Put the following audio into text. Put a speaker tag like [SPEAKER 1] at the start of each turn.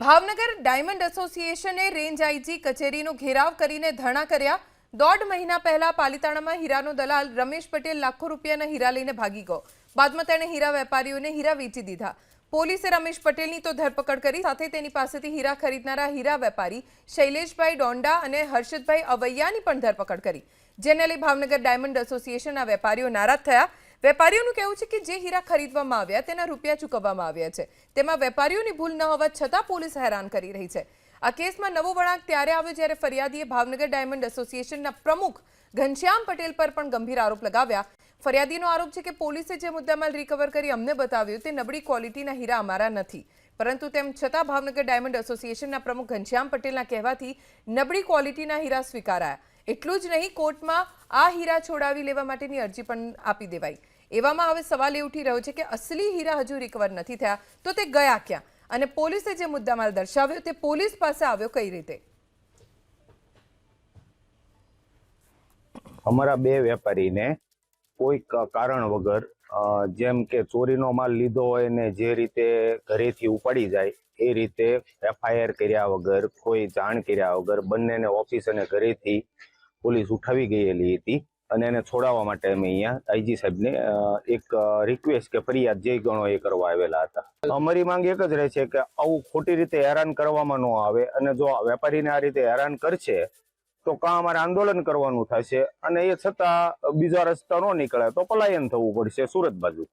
[SPEAKER 1] Bhavnagar diamond એસોસિએશને range IG કચેરીનો ઘેરાવ કરીને ધરણા કર્યા। 1.5 મહિના પહેલા પાલિતાણામાં હીરાનો દલાલ રમેશ પટેલ લાખો રૂપિયાના હીરા લઈને ભાગી ગયો। બાદમાં તેણે હીરા વેપારીઓને હીરા વેચી દીધા। પોલીસે રમેશ પટેલની તો ધરપકડ કરી, સાથે તેની પાસેથી હીરા ખરીદનારા હીરા વેપારી શૈલેષભાઈ ડોંડા અને હર્ષદભાઈ અવૈયાની પણ ધરપકડ કરી, જેને લઈ ભાવનગર ડાયમંડ એસોસિએશનના વેપારીઓ નારાજ થયા। વેપારીઓનું કહેવું છે કે જે હીરા ખરીદવામાં આવ્યા તેના રૂપિયા ચૂકવવામાં આવ્યા છે, તેમાં વેપારીઓની ભૂલ ન હોવા છતાં પોલીસ હેરાન કરી રહી છે। આ કેસમાં નવો વળાંક ત્યારે આવ્યો જ્યારે ફરિયાદીએ ભાવનગર ડાયમંડ એસોસિએશનના પ્રમુખ ઘનશ્યામ પટેલ પર પણ ગંભીર આરોપ લગાવ્યા। ફરિયાદીનો આરોપ છે કે પોલીસે જે મુદ્દામાલ રિકવર કરી અમને બતાવ્યું તે નબળી ક્વોલિટીના હીરા અમારા નથી, પરંતુ તેમ છતાં ભાવનગર ડાયમંડ એસોસિએશનના પ્રમુખ ઘનશ્યામ પટેલના કહેવાથી નબળી ક્વોલિટીના હીરા સ્વીકારાયા। એટલું જ નહીં, કોર્ટમાં આ હીરા છોડાવી લેવા માટેની અરજી પણ આપી દેવાઈ। એવામાં હવે સવાલ એ ઉઠી રહ્યો છે કે અસલી હીરા હજુ રિકવર નથી થયા તો તે ગયા ક્યાં, અને પોલીસે જે મુદ્દામાલ દર્શાવ્યો તે પોલીસ પાસે આવ્યો કઈ રીતે?
[SPEAKER 2] અમારા બે વેપારીને કોઈ કારણ વગર જેમ કે ચોરીનો માલ લીધો હોય ને જે રીતે ઘરેથી ઉપાડી જાય એ રીતે એફઆઈઆર કર્યા વગર, કોઈ જાણ કર્યા વગર બંનેને ઓફિસ અને ઘરેથી પોલીસ ઉઠાવી ગયેલી હતી અને એને છોડાવવા માટે અમે અહીંયા આઈજી સાહેબને એક રિક્વેસ્ટ કે ફરિયાદ જે ગણો એ કરવા આવેલા હતા। અમારી માંગ એક જ રહે છે કે આવું ખોટી રીતે હેરાન કરવામાં ન આવે, અને જો વેપારીને આ રીતે હેરાન કરશે તો કાં અમારે આંદોલન કરવાનું થશે, અને એ છતાં બીજા રસ્તા ન નીકળે તો પલાયન થવું પડશે સુરત બાજુ।